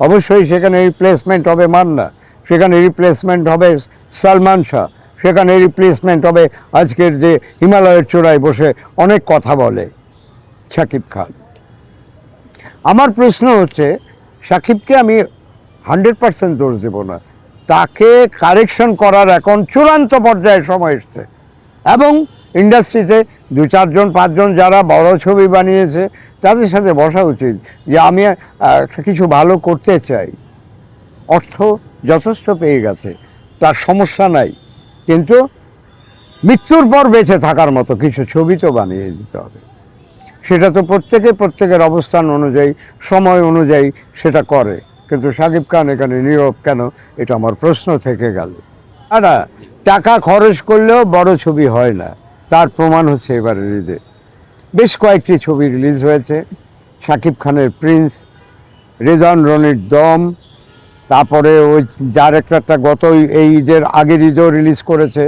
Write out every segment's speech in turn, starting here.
অবশ্যই সেখানে রিপ্লেসমেন্ট হবে মান্না, সেখানে রিপ্লেসমেন্ট হবে সালমান শাহ, সেখানে রিপ্লেসমেন্ট হবে আজকের যে হিমালয়ের চূড়ায় বসে অনেক কথা বলে শাকিব খান। আমার প্রশ্ন হচ্ছে, শাকিবকে আমি 100% দোষ দেব না, তাকে কারেকশন করার এখন চূড়ান্ত পর্যায়ে সময় এসছে। এবং ইন্ডাস্ট্রিতে 2-4 জন 5 জন যারা বড় ছবি বানিয়েছে তাদের সাথে বসা উচিত যে আমি কিছু ভালো করতে চাই। অর্থ যথেষ্ট পেয়ে গেছে, তার সমস্যা নাই, কিন্তু মৃত্যুর পর বেঁচে থাকার মতো কিছু ছবি তো বানিয়ে দিতে হবে। সেটা তো প্রত্যেকের অবস্থান অনুযায়ী, সময় অনুযায়ী সেটা করে, কিন্তু শাকিব খান এখানে নীরব কেন, এটা আমার প্রশ্ন থেকে গেল। আর টাকা খরচ করলেও বড় ছবি হয় না, তার প্রমাণ হচ্ছে এবারে ঈদে বেশ কয়েকটি ছবি রিলিজ হয়েছে। শাকিব খানের প্রিন্স, রেজান রনির দম, তারপরে ওই যার একটা গত এই ঈদের আগের ঈদেও রিলিজ করেছে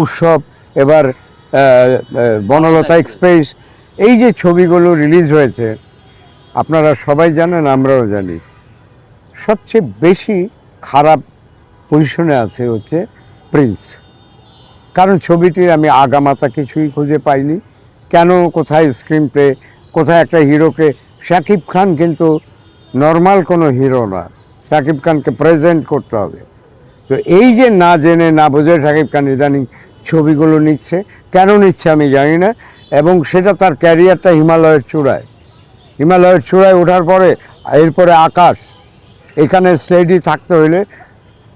উৎসব, এবার বনলতা এক্সপ্রেস। এই যে ছবিগুলো রিলিজ হয়েছে আপনারা সবাই জানেন, আমরাও জানি, সবচেয়ে বেশি খারাপ পজিশনে আছে হচ্ছে প্রিন্স। কারণ ছবিটির আমি আগামাতা কিছুই খুঁজে পাইনি। কেন, কোথায় স্ক্রিন প্লে, কোথায় একটা হিরোকে, শাকিব খান কিন্তু নর্মাল কোনো হিরো না, শাকিব খানকে প্রেজেন্ট করতে হবে। তো এই যে না জেনে না বুঝে শাকিব খান ইদানিং ছবিগুলো নিচ্ছে, কেন নিচ্ছে আমি জানি না। এবং সেটা তার ক্যারিয়ারটা হিমালয়ের চূড়ায় ওঠার পরে, এরপরে আকাশ, এখানে স্টেডি থাকতে হলে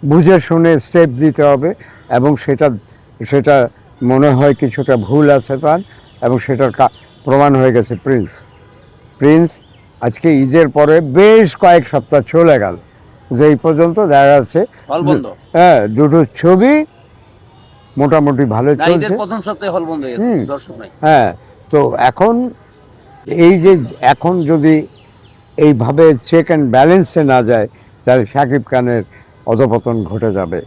বুঝে শুনে স্টেপ দিতে হবে। এবং সেটা মনে হয় কিছুটা ভুল আছে তার, এবং সেটার প্রমাণ হয়ে গেছে প্রিন্স আজকে ঈদের পরে বেশ কয়েক সপ্তাহ চলে গেল, যে এই পর্যন্ত দেখা যাচ্ছে হ্যাঁ 2টো ছবি মোটামুটি ভালো চলছে। প্রথম সপ্তাহে হল বন্ধ হয়ে গেছে, দর্শক নাই। হ্যাঁ, তো এখন যদি এইভাবে চেক অ্যান্ড ব্যালেন্সে না যায় তাহলে শাকিব খানের অধপতন ঘটে যাবে,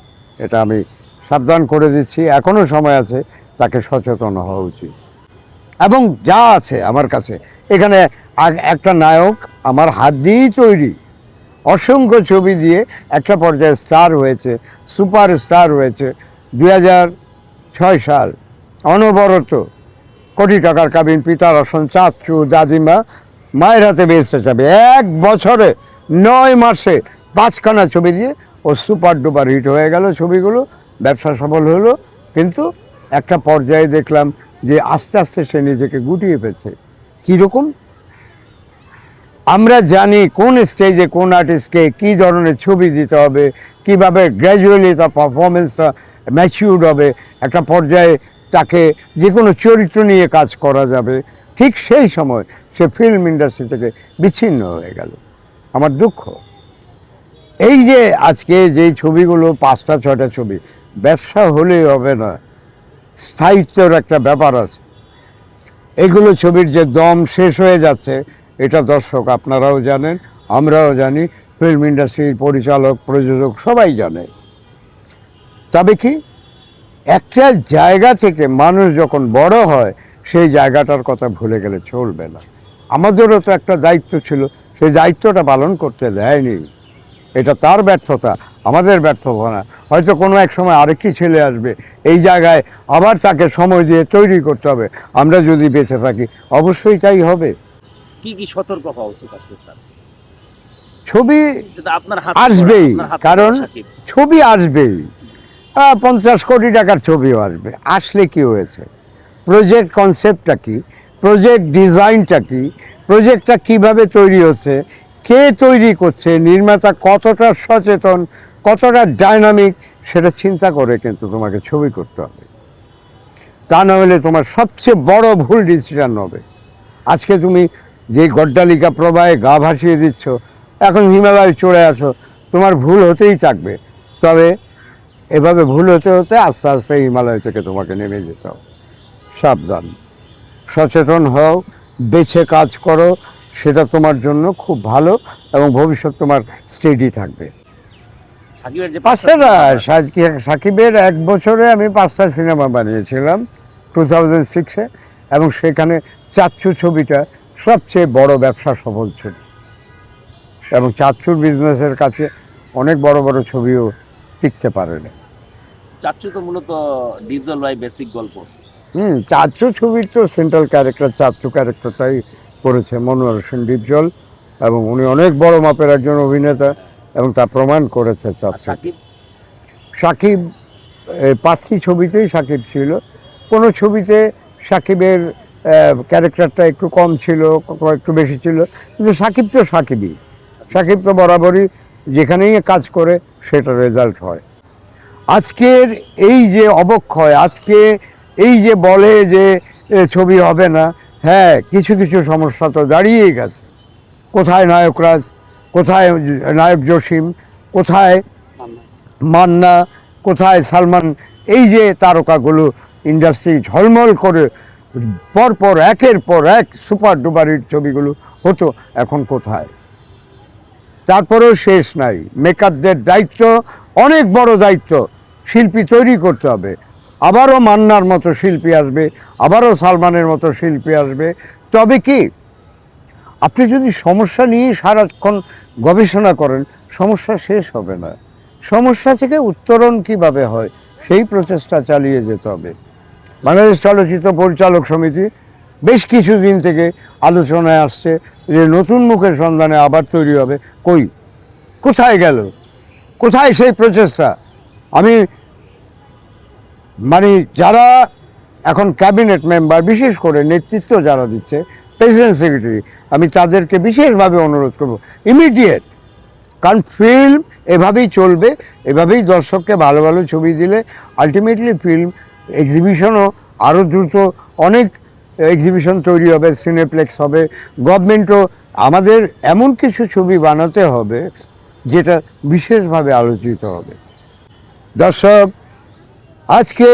এটা আমি সাবধান করে দিচ্ছি। এখনও সময় আছে, তাকে সচেতন হওয়া উচিত। এবং যা আছে আমার কাছে এখানে একটা নায়ক আমার হাত দিয়েই তৈরি, অসংখ্য ছবি দিয়ে একটা পর্যায়ে স্টার হয়েছে, সুপার স্টার হয়েছে। 2006 সাল অনবরত কোটি টাকার কাবিন, পিতার আসন, চাচ্চু, দাদিমা, মায়ের হাতে বেঁচতে যাবে, 1 বছরে 9 মাসে 5খানা ছবি দিয়ে ও সুপার ডুপার হিট হয়ে গেল ছবিগুলো, ব্যবসা সফল হলো। কিন্তু একটা পর্যায়ে দেখলাম যে আস্তে আস্তে সে নিজেকে গুটিয়ে ফেলছে। কীরকম? আমরা জানি কোন স্টেজে কোন আর্টিস্টকে কী ধরনের ছবি দিতে হবে, কীভাবে গ্র্যাজুয়ালি তার পারফরমেন্সটা ম্যাচিউর্ড হবে, একটা পর্যায়ে তাকে যে কোনো চরিত্র নিয়ে কাজ করা যাবে। ঠিক সেই সময় সে ফিল্ম ইন্ডাস্ট্রি থেকে বিচ্ছিন্ন হয়ে গেল। আমার দুঃখ। এই যে আজকে যেই ছবিগুলো 5টা 6টা ছবি, ব্যবসা হলেই হবে না, স্থায়িত্বের একটা ব্যাপার আছে। এগুলো ছবির যে দম শেষ হয়ে যাচ্ছে, এটা দর্শক আপনারাও জানেন, আমরাও জানি, ফিল্ম ইন্ডাস্ট্রির পরিচালক, প্রযোজক সবাই জানে। তবে কি, একটা জায়গা থেকে মানুষ যখন বড় হয় সেই জায়গাটার কথা ভুলে গেলে চলবে না। আমাদেরও তো একটা দায়িত্ব ছিল, সেই দায়িত্বটা পালন করতে দেয়নি। এটা তার ব্যর্থতা, আমাদের ব্যর্থতা না। হয়তো কোনো এক সময় আরেকটি ছেলে আসবে, এই জায়গায় আবার তাকে সময় দিয়ে তৈরি করতে হবে। আমরা যদি বেঁচে থাকি অবশ্যই তাই হবে। কি সতর্ক হওয়া উচিত আসলে স্যার? ছবি আসবেই, কারণ ছবি আসবেই, 50 কোটি টাকার ছবিও আসবে। আসলে কি হয়েছে? প্রজেক্ট কনসেপ্টটা কি, প্রজেক্ট ডিজাইনটা কি, প্রজেক্টটা কিভাবে তৈরি হচ্ছে, কে তৈরি করছে, নির্মাতা কতটা সচেতন, কতটা ডাইনামিক, সেটা চিন্তা করে কিন্তু তোমাকে ছবি করতে হবে। তা না হলে তোমার সবচেয়ে বড় ভুল ডিসিশন হবে। আজকে তুমি যে গড্ডালিকা প্রবাহে গা ভাসিয়ে দিচ্ছ, এখন হিমালয় চড়ে আসো, তোমার ভুল হতেই থাকবে। তবে এভাবে ভুল হতে হতে আস্তে আস্তে হিমালয় থেকে তোমাকে নেমে যেতে হবে। সাবধান, সচেতন হও, বেছে কাজ করো, সেটা তোমার জন্য খুব ভালো এবং ভবিষ্যৎ তোমার স্টেডি থাকবে। সাকিবের 1 বছরে আমি 5টা সিনেমা বানিয়েছিলাম 2006-এ, এবং সেখানে চাচ্চু ছবিটা সবচেয়ে বড় ব্যবসা সফল ছবি। এবং চাচ্চুর বিজনেসের কাছে অনেক বড় বড় ছবিও টিকতে পারে না। চাচ্চু তো মূলত ডিপজল ভাই বেসিক গল্প। চাচ্চু ছবির তো সেন্ট্রাল ক্যারেক্টার চাচ্চু ক্যারেক্টারটাই করেছে মনোয়ার হোসেন ডিপজল, এবং উনি অনেক বড় মাপের একজন অভিনেতা এবং তা প্রমাণ করেছে আর চাচ্চু। সাকিব সাকিব 5টি ছবিতেই সাকিব ছিল। কোনো ছবিতে সাকিবের ক্যারেক্টারটা একটু কম ছিল, একটু বেশি ছিল, কিন্তু সাকিব তো সাকিবই। সাকিব তো বরাবরই যেখানেই কাজ করে সেটা রেজাল্ট হয়। আজকের এই যে অবক্ষয়, আজকে এই যে বলে যে ছবি হবে না, হ্যাঁ কিছু কিছু সমস্যা তো দাঁড়িয়েই গেছে। কোথায় নায়করাজ, কোথায় নায়ক জসিম, কোথায় মান্না, কোথায় সালমান, এই যে তারকাগুলো ইন্ডাস্ট্রি ঝলমল করে পরপর একের পর এক সুপার ডুপার হিট ছবিগুলো হতো, এখন কোথায়? তারপরেও শেষ নাই। মেকারদের দায়িত্ব, অনেক বড় দায়িত্ব। শিল্পী তৈরি করতে হবে, আবারও মান্নার মতো শিল্পী আসবে, আবারও সালমানের মতো শিল্পী আসবে। তবে কি আপনি যদি সমস্যা নিয়ে সারাক্ষণ গবেষণা করেন, সমস্যা শেষ হবে না। সমস্যা থেকে উত্তরণ কিভাবে হয় সেই প্রচেষ্টা চালিয়ে যেতে হবে। বাংলাদেশ চলচ্চিত্র পরিচালক সমিতি বেশ কিছুদিন থেকে আলোচনায় আসছে যে নতুন মুখের সন্ধানে আবার তৈরি হবে। কোথায় গেল? কোথায় সেই প্রচেষ্টা? আমি মানে যারা এখন ক্যাবিনেট মেম্বার, বিশেষ করে নেতৃত্ব যারা দিচ্ছে, প্রেসিডেন্ট সেক্রেটারি, আমি তাদেরকে বিশেষভাবে অনুরোধ করব ইমিডিয়েট, কারণ ফিল্ম এভাবেই চলবে, এভাবেই দর্শককে ভালো ভালো ছবি দিলে আলটিমেটলি ফিল্ম এক্সিবিশনও আরও দ্রুত, অনেক এক্সিবিশন তৈরি হবে, সিনেপ্লেক্স হবে। গভর্নমেন্টও আমাদের এমন কিছু ছবি বানাতে হবে যেটা বিশেষভাবে আলোচিত হবে। দর্শক, আজকে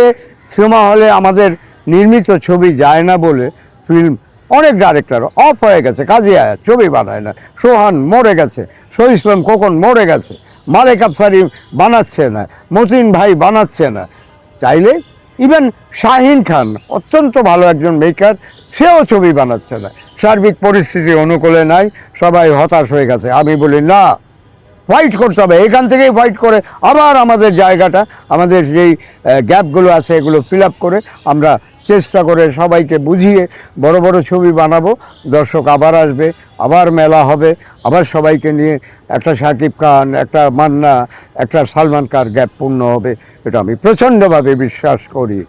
সিনেমা হলে আমাদের নির্মিত ছবি যায় না বলে ফিল্ম অনেক ডাইরেক্টর অফ হয়ে গেছে, কাজে আয়াত ছবি বানায় না, সোহান মরে গেছে, শহীদ ইসলাম খোকন মরে গেছে, মালেক আফসারি বানাচ্ছে না, মতিন ভাই বানাচ্ছে না। চাইলে ইভেন শাহিন খান অত্যন্ত ভালো একজন মেকার, সেও ছবি বানাচ্ছে না। সার্বিক পরিস্থিতি অনুকূলে নাই, সবাই হতাশ হয়ে গেছে। আমি বলি না, ফাইট করতে হবে, এখান থেকেই ফাইট করে আবার আমাদের জায়গাটা, আমাদের যেই গ্যাপগুলো আছে এগুলো ফিল আপ করে আমরা চেষ্টা করে সবাইকে বুঝিয়ে বড় বড় ছবি বানাবো। দর্শক আবার আসবে, আবার মেলা হবে, আবার সবাইকে নিয়ে একটা শাকিব খান, একটা মান্না, একটা সালমান খান গ্যাপ পূর্ণ হবে, এটা আমি প্রচণ্ডভাবে বিশ্বাস করি।